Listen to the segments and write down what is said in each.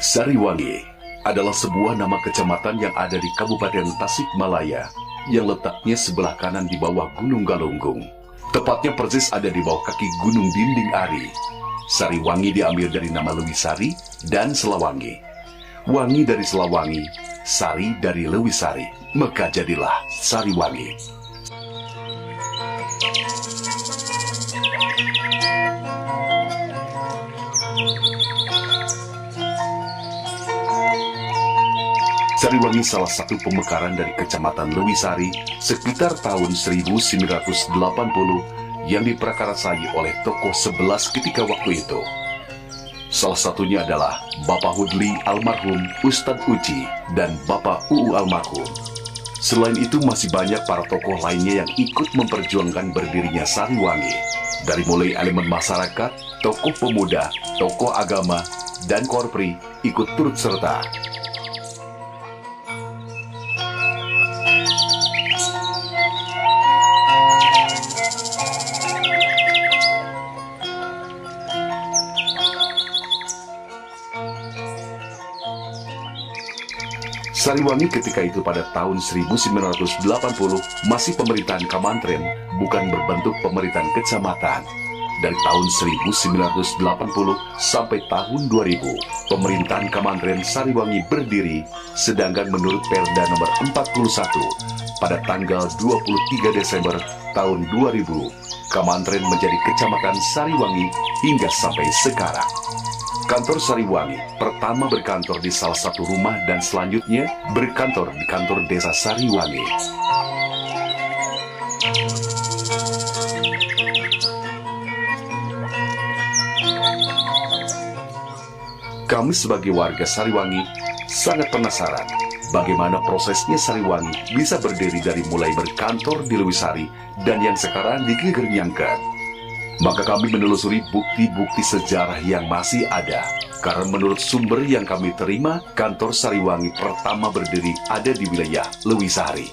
Sariwangi adalah sebuah nama kecamatan yang ada di Kabupaten Tasikmalaya yang letaknya sebelah kanan di bawah Gunung Galunggung. Tepatnya persis ada di bawah kaki Gunung Dinding Ari. Sariwangi diambil dari nama Lewisari dan Selawangi. Wangi dari Selawangi, Sari dari Lewisari, maka jadilah Sariwangi. Sariwangi salah satu pemekaran dari Kecamatan Lewisari sekitar tahun 1980 yang diprakarsai oleh tokoh 11 ketika waktu itu. Salah satunya adalah Bapak Hudli almarhum Ustadz Uci dan Bapak Uu almarhum. Selain itu masih banyak para tokoh lainnya yang ikut memperjuangkan berdirinya Sariwangi. Dari mulai elemen masyarakat, tokoh pemuda, tokoh agama, dan korpri ikut turut serta. Sariwangi ketika itu pada tahun 1980 masih pemerintahan Kamantren, bukan berbentuk pemerintahan kecamatan. Dari tahun 1980 sampai tahun 2000, pemerintahan Kamantren Sariwangi berdiri, sedangkan menurut Perda nomor 41 pada tanggal 23 Desember tahun 2000, Kamantren menjadi Kecamatan Sariwangi hingga sampai sekarang. Kantor Sariwangi pertama berkantor di salah satu rumah dan selanjutnya berkantor di kantor desa Sariwangi. Kami sebagai warga Sariwangi sangat penasaran bagaimana prosesnya Sariwangi bisa berdiri dari mulai berkantor di Lewisari dan yang sekarang di Gegernyankan. Maka kami menelusuri bukti-bukti sejarah yang masih ada. Karena menurut sumber yang kami terima, kantor Sariwangi pertama berdiri ada di wilayah Lewisari.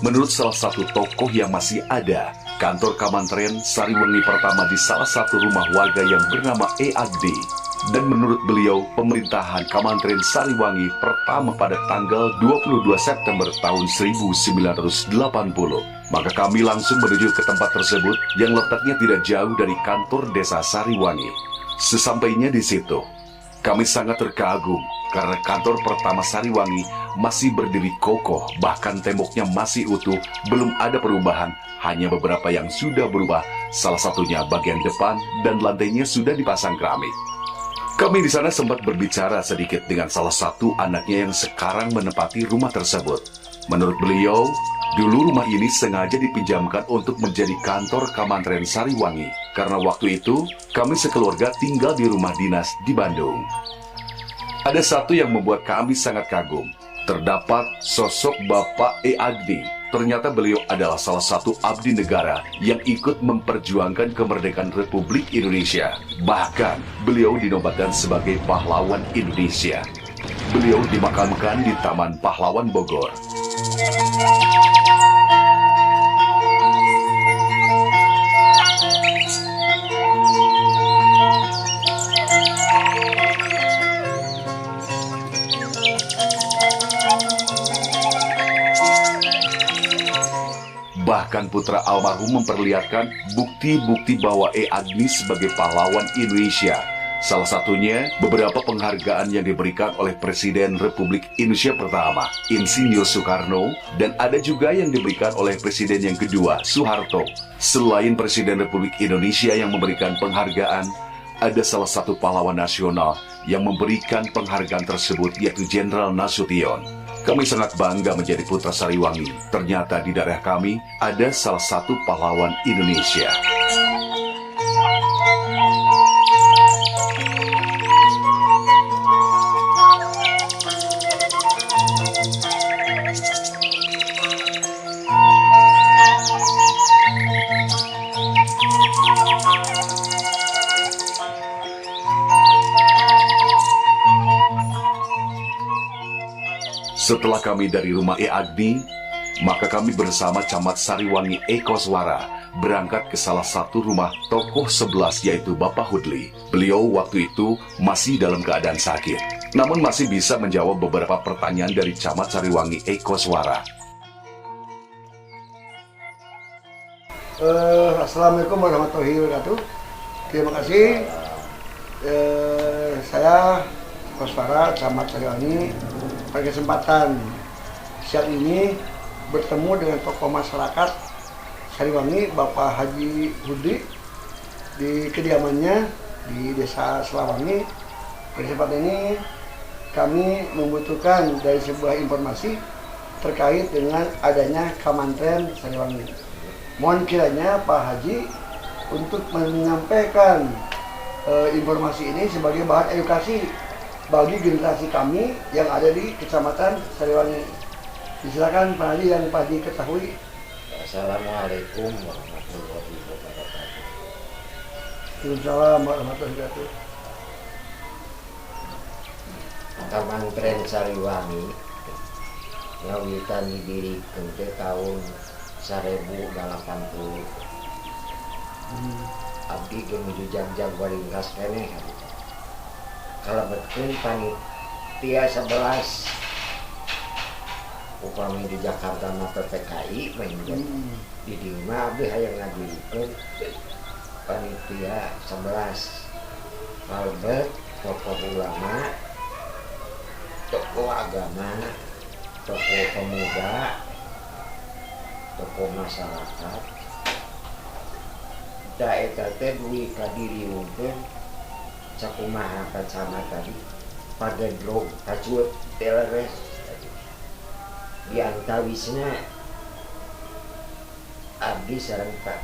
Menurut salah satu tokoh yang masih ada, kantor Kamantren Sariwangi pertama di salah satu rumah warga yang bernama E. Agdi. Dan menurut beliau, pemerintahan Kamantren Sariwangi pertama pada tanggal 22 September tahun 1980. Maka kami langsung menuju ke tempat tersebut yang letaknya tidak jauh dari kantor desa Sariwangi. Sesampainya di situ, kami sangat terkagum karena kantor pertama Sariwangi masih berdiri kokoh, bahkan temboknya masih utuh, belum ada perubahan, hanya beberapa yang sudah berubah, salah satunya bagian depan dan lantainya sudah dipasang keramik. Kami di sana sempat berbicara sedikit dengan salah satu anaknya yang sekarang menempati rumah tersebut. Menurut beliau, dulu rumah ini sengaja dipinjamkan untuk menjadi kantor Kamantren Sariwangi, karena waktu itu kami sekeluarga tinggal di rumah dinas di Bandung. Ada satu yang membuat kami sangat kagum. Terdapat sosok Bapak E. Agdi. Ternyata beliau adalah salah satu abdi negara yang ikut memperjuangkan kemerdekaan Republik Indonesia. Bahkan beliau dinobatkan sebagai pahlawan Indonesia. Beliau dimakamkan di Taman Pahlawan Bogor. Bahkan putra almarhum memperlihatkan bukti-bukti bahwa E. Agni sebagai pahlawan Indonesia. Salah satunya beberapa penghargaan yang diberikan oleh Presiden Republik Indonesia pertama, Insinyur Soekarno, dan ada juga yang diberikan oleh Presiden yang kedua, Soeharto. Selain Presiden Republik Indonesia yang memberikan penghargaan, ada salah satu pahlawan nasional yang memberikan penghargaan tersebut, yaitu Jenderal Nasution. Kami sangat bangga menjadi putra Sariwangi. Ternyata di daerah kami ada salah satu pahlawan Indonesia. Setelah kami dari rumah E. Agdi, maka kami bersama Camat Sariwangi E. Koswara berangkat ke salah satu rumah tokoh 11 yaitu Bapak Hudli. Beliau waktu itu masih dalam keadaan sakit. namun masih bisa menjawab beberapa pertanyaan dari Camat Sariwangi Eko Swara. Assalamualaikum warahmatullahi wabarakatuh. Terima kasih. Saya Eko Swara, Camat Sariwangi. Pada kesempatan siang ini bertemu dengan tokoh masyarakat Sariwangi, Bapak Haji Hudi, di kediamannya di Desa Selawangi. Pada kesempatan ini kami membutuhkan dari sebuah informasi terkait dengan adanya Kamantren Sariwangi. Mohon kiranya Pak Haji untuk menyampaikan informasi ini sebagai bahan edukasi bagi generasi kami yang ada di Kecamatan Sariwangi. Silakan Pak Haji yang Pak Haji ketahui. Assalamualaikum warahmatullahi wabarakatuh. Waalaikumsalam warahmatullahi wabarakatuh. Kamantren Sariwangi ngawitan didirikeun teh tahun 1080. Abdi ge nuju jag-jag waringkas keneh. Kalebetkeun panitia 11 upami di Jakarta mah PPKI main di dieu mah abdi hayang ngadirikeun panitia 11. Kalebet tokoh ulama, tokoh agama, tokoh pemuda, tokoh masyarakat. Da eta teh duwi kadiriungkeun sakumaha kacamatan Pagedrog Kacuet Teleres. Di antawisna abdi sareng Pak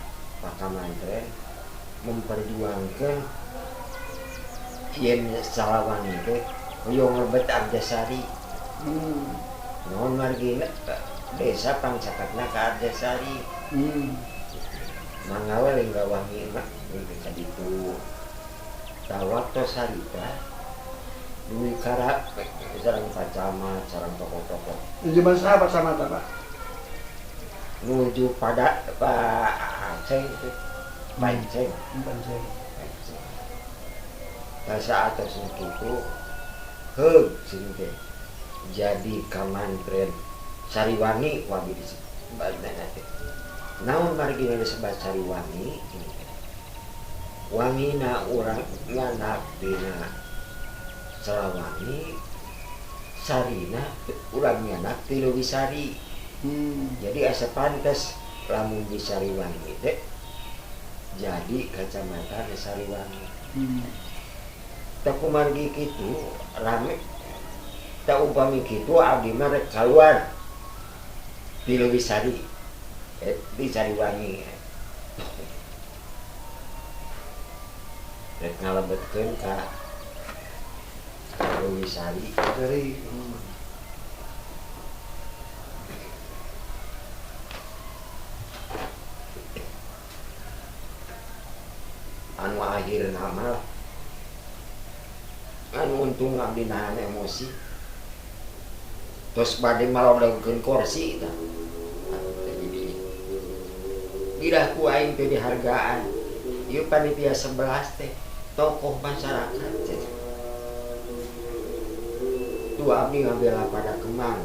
Kamantren memperjuangkan yen Sariwangi teh hoyong ngebet Arjasari. Naon margina desa pangsakatna ka Arjasari. Mangawa Linggawangi mah ka ditu. Tawaktos harita duwi kara sareng pacamat sareng tokoh-tokoh. Nuju mana Pak Camat Pak? Nuju pada Pak Aceng teh. Panceng. Bahasa atas itu heug sini teh jadi Kamantren Sariwangi wabi disebutna teh. Naon margina disebut Sariwangi? Wangina urang nganak dina Selawangi, sarina urang nganak ti Lewisari. Jadi asa pantes lamun di Sariwangi teh jadi Kecamatan Sariwangi. Tak kumargi kitu rame, tak umpami kitu abdi mah rek kaluar di Lewisari, di Sariwangi. Rek ngalebetkeun ka Lewisari. Anu akhir nama anu untung abdi nahan emosi terus bade malodongkeun kursi tah. Birah ku aing teh dihargaan ieu panitia 11 teh tokoh masyarakat teh. Tu abdi ngabela pada Kemang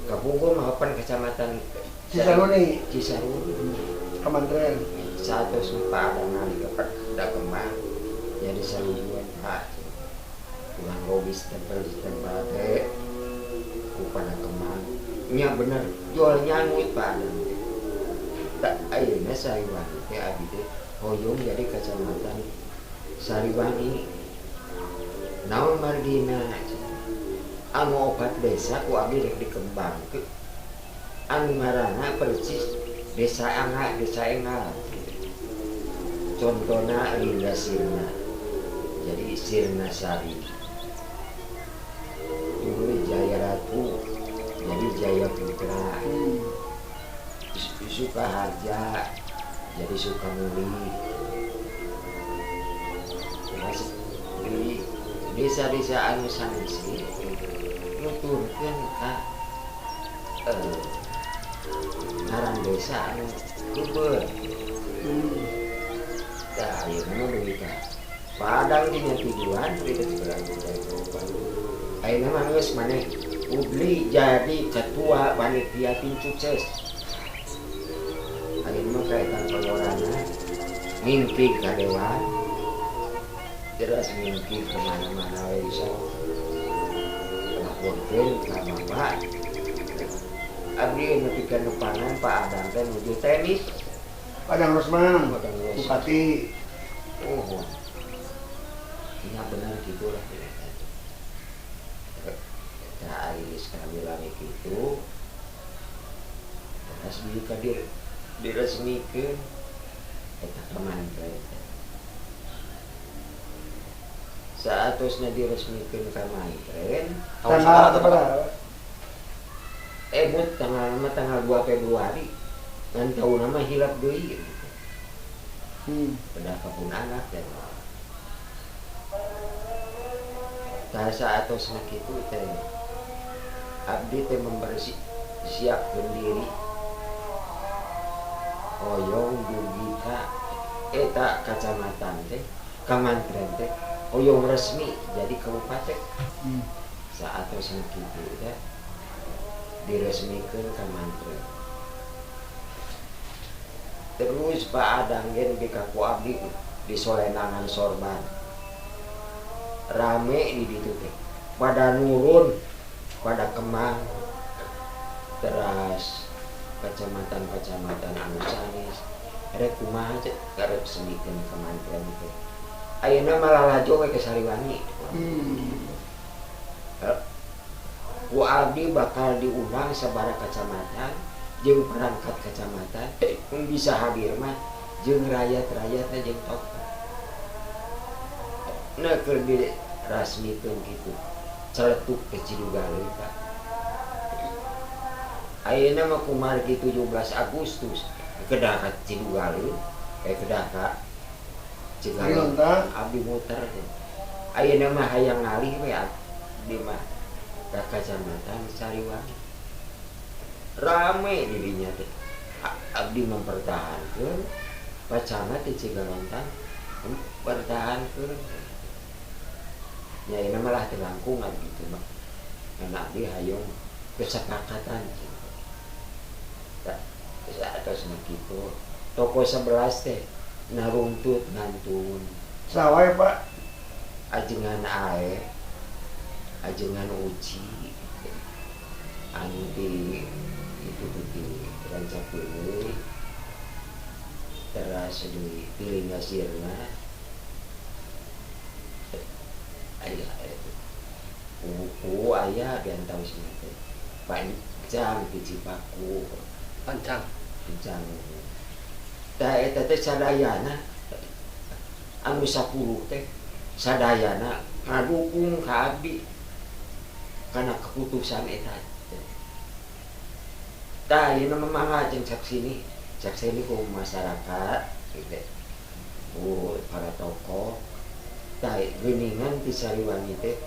kapungkur mah pan Kecamatan Cisaruni. Kamantren satu sumpah ada nali kepada Kemang jadi salujuan Pak ulang logis tempel teh pada Kemang nya bener jual nyangut Pak tak ayeuna Sariwangi teh abdi teh hoyong jadi Kecamatan Sariwangi. Naon margina anu opat desa ku abdi rek dikembangkeun anu ngaranna persis Desa Angga, Desa Engal. Contohnya Linda Sirna, jadi Sirna Sari. Dulu Jaya Ratu, jadi Jaya Putra. Sukaharja, jadi Sukamuli. Di desa-desa anu sanisi nuturkeun ka ngaran desa anu luber. Da ayeuna mah duwi ka Padang di tujuan kita sekarang ayeuna mah geus maneh Udli jadi ketua panitia tim sukses. Ayeuna mah kaetan pengorana mimpi ka dewan terus mimpi kemana-mana bisa laporkeun ka bapak. Abdi nepikeun nepangan Pak Adang teh nuju tenis. Padang Rosman, Padang Rosman. Bupati. Oh, iya benar gitu lah. Nah, sekarang bilang gitu, terus bisa diresmikan, kita kemantren. Saatnya diresmikan kemantren. Tanggal berapa? Tanggal 2 Februari, kan tahu nama hilap deui. Pada kapun anak dan saat itu teh abdi teh siapkeun diri oyong dugika eta kacamatan teh kamantren teh oyong resmi jadi kabupaten. Saat itu teh diresmikan kamantren. Terus Pak Adang gen di kaku abdi di Solenangan Sorban rame di ditu teh pada nurun pada Kemang teras kecamatan anu sanes rek kumaha cek garep semikeun kamantren teh ayeuna malah lajo ke Sariwangi. Ku abdi bakal diundang sabara kecamatan jeung perangkat kecamatan pun bisa hadir mah jeung rakyat-rakyat jeung tokoh. Nah keur dirasmikeun kitu celetuk ke Cidugali Pak. Ayeuna mah kumargi 17 Agustus kedah ka Cidugali kedah ka Cigalong abdi muter. Ayeuna mah hayang ngalih we abdi mah ka kecamatan Sariwangi. Rame dirinya teh abdi mempertahankan pacana di Cigalontan mempertahankan ya ini malah terangkungan gitu mah karena abdi hayong kesepakatan gitu. Atas gitu toko 11 teh naruntut ngantun Sawai Pak. ajengan ae ajengan uci anu di itu di rancakeun teras di tilinga sirna aya buku aya biantau sini teh pancang di Cipaku pancang tah eta teh sadayana anu 10 teh sadayana ngadukung ka abdi kana keputusan eta. Tah ieu mah jeung saksini ku masyarakat gitu. Para tokoh tah geuningan ti Sariwangi teh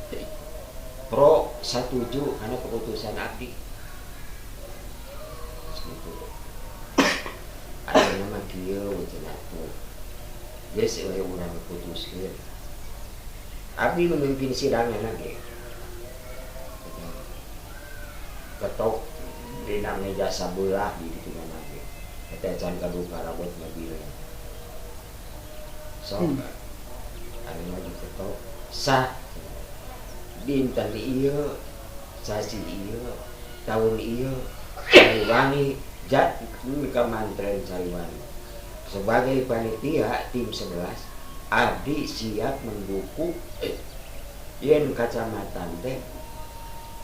pro satuju kana keputusan abdi. Gitu. Ayeuna mah kieu cenah tuh. Geus we urang putuskeun. Abdi memimpin sidangan lagi. Ketok dina meja sabelah di ditu lagi. Eta can kaduka rabot mobil. So, anu maju ketok sah dinten ieu sasi ieu tahun ieu Sariwangi jat kamantren Sariwangi sebagai panitia tim 11 abdi siap mendukung yen kacamatan teh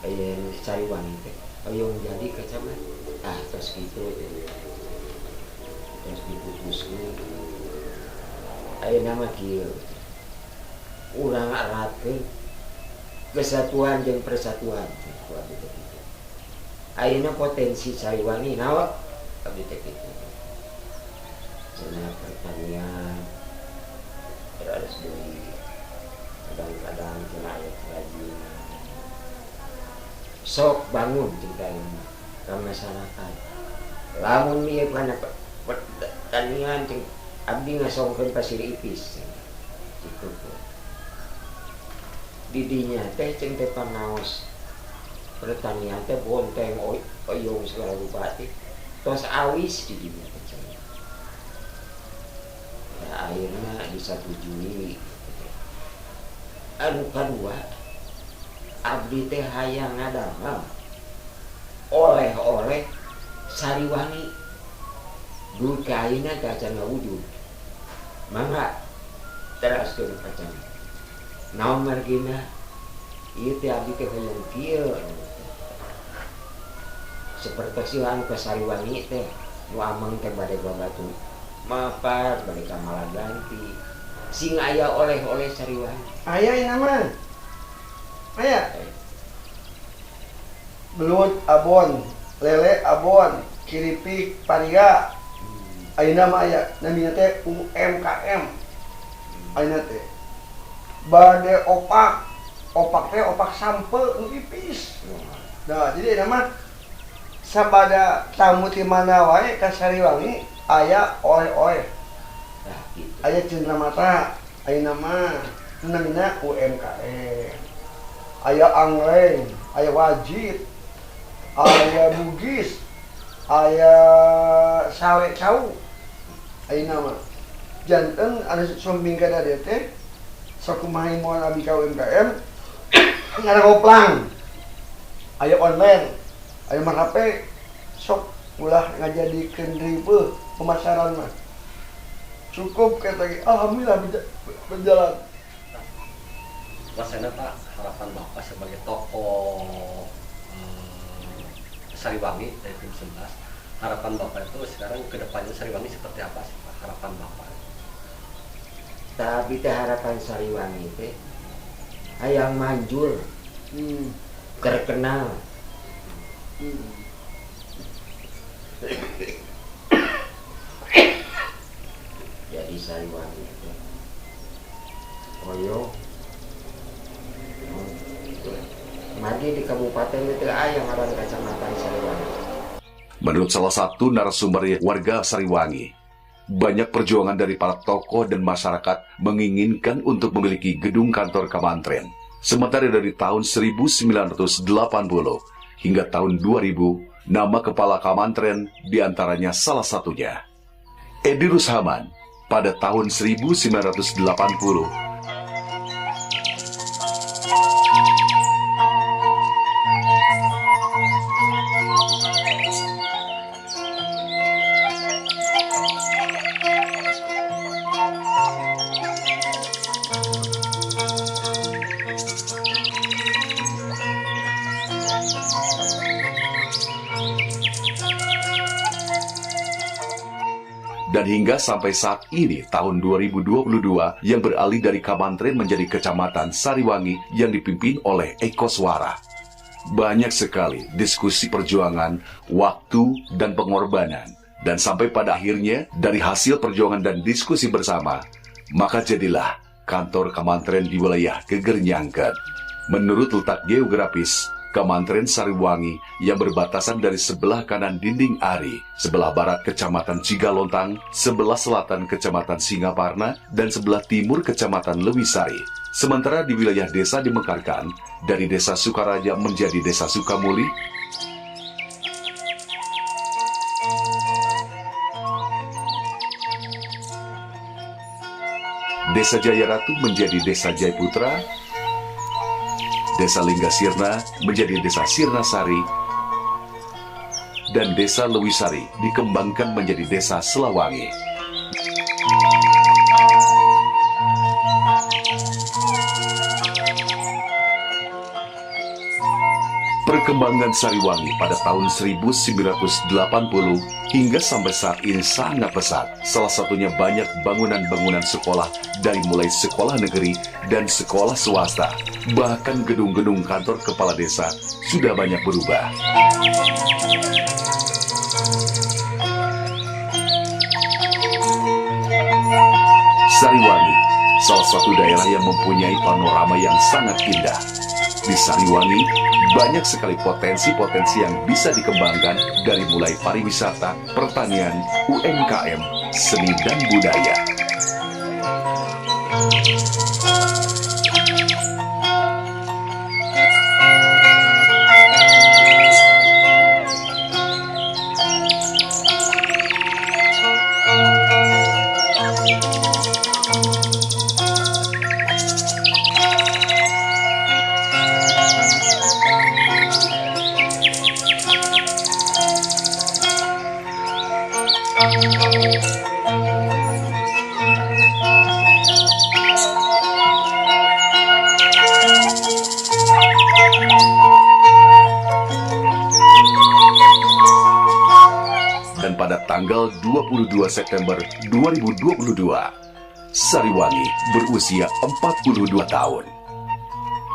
yen Sariwangi teh oyong jadi kacamatan terus gitu terus diputuskeun ayeuna mah kieu urang eratkeun kesatuan jeung persatuan ayeuna potensi Sariwangi nawa abdi teh kitu cenah pertanian terus deui kadang-kadang cenah aya kerajinan sok bangun cintanya ke masyarakat lamun ieu kana pertanian cing abdi ngasongkeun pasir ipis Itu didinya teh ceng teh panaos pertanian teh bonteng oyong segala rupa teh tos awis didinya teh ceng. Ya, akhirnya disetujui. Anu kedua, abdi teh hayang ngadamel oleh-oleh Sariwangi. Dulu kainnya kacan wujud. Mangga teraskeun kacan. Naon margina ieu teh abdi teh hayang kieu. Seperti anu ka Sariwangi teh nu ameng teh bade babatu mapar bade ka Malaganti. Sing aya oleh-oleh Sariwangi. Aya ieu mah. Aya. Belut abon, lele abon, kiripik pariga. Ayeuna mah aya namina teh UMKM. Ayeuna teh bade opak. Opak teh opak sampel nu pipis. Nah, jadi nama sabada tamu ti mana wae ka Sariwangi aya oleh-oleh. Nah, gitu. Aya Cendramata, ayeuna mah namina UMKM. Aya Angleng, aya Wajib, aya Bugis, aya Sawe Cau. Ayeuna mah janten anu sombing kada teh sok kumaha moal abi ka UMKM ngaragoplang. Aya online, aya mah HP sok ulah ngajadikeun ribe pemasaran mah. Cukup kata alhamdulillah berjalan. Wasana Pak, harapan Bapak sebagai tokoh Sariwangi dari tim 11, harapan Bapak itu sekarang ke depannya Sariwangi seperti apa sih Pak? Harapan Bapak? Tapi teh harapan Sariwangi teh hayang manjur, terkenal. Jadi Sariwangi itu koyo madi di kabupaten itu aya ngaran kecamatan Sariwangi. Menurut salah satu narasumber warga Sariwangi, banyak perjuangan dari para tokoh dan masyarakat menginginkan untuk memiliki gedung kantor Kamantren. Sementara dari tahun 1980 hingga tahun 2000, nama kepala Kamantren diantaranya salah satunya Edi Rushaman pada tahun 1980. Dan hingga sampai saat ini tahun 2022 yang beralih dari Kamantren menjadi Kecamatan Sariwangi yang dipimpin oleh Eko Swara. Banyak sekali diskusi perjuangan, waktu, dan pengorbanan. Dan sampai pada akhirnya dari hasil perjuangan dan diskusi bersama, maka jadilah kantor Kamantren di wilayah Gegernyanket. Menurut letak geografis, Kamantren Sariwangi yang berbatasan dari sebelah kanan Dinding Ari, sebelah barat Kecamatan Cigalontang, sebelah selatan Kecamatan Singaparna, dan sebelah timur Kecamatan Lewisari. Sementara di wilayah desa dimekarkan, dari Desa Sukaraja menjadi Desa Sukamuli, Desa Jayaratu menjadi Desa Jayputra, Desa Linggasirna menjadi Desa Sirnasari, dan Desa Lewisari dikembangkan menjadi Desa Selawangi. Perkembangan Sariwangi pada tahun 1980 hingga sampai saat ini sangat pesat. Salah satunya banyak bangunan-bangunan sekolah dari mulai sekolah negeri dan sekolah swasta. Bahkan gedung-gedung kantor kepala desa sudah banyak berubah. Sariwangi, salah satu daerah yang mempunyai panorama yang sangat indah. Di Sariwangi, banyak sekali potensi-potensi yang bisa dikembangkan dari mulai pariwisata, pertanian, UMKM, seni dan budaya. Dan pada tanggal 22 September 2022, Sariwangi berusia 42 tahun.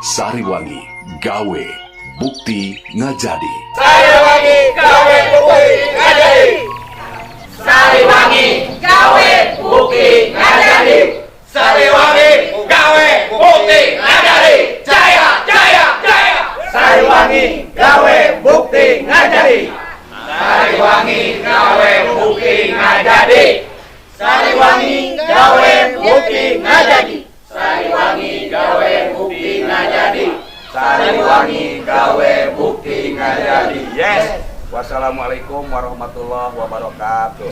Sariwangi gawe bukti ngajadi. Sariwangi gawe bukti ngajadi. Sariwangi gawe bukti ngajadi. Sariwangi gawe bukti ngajadi. Jaya jaya jaya. Sariwangi gawe bukti ngajadi. Sariwangi gawe bukti ngajadi. Sariwangi gawe bukti ngajadi. Sariwangi gawe bukti ngajadi. Sariwangi gawe bukti ngajadi. Yes. Wassalamualaikum warahmatullahi wabarakatuh.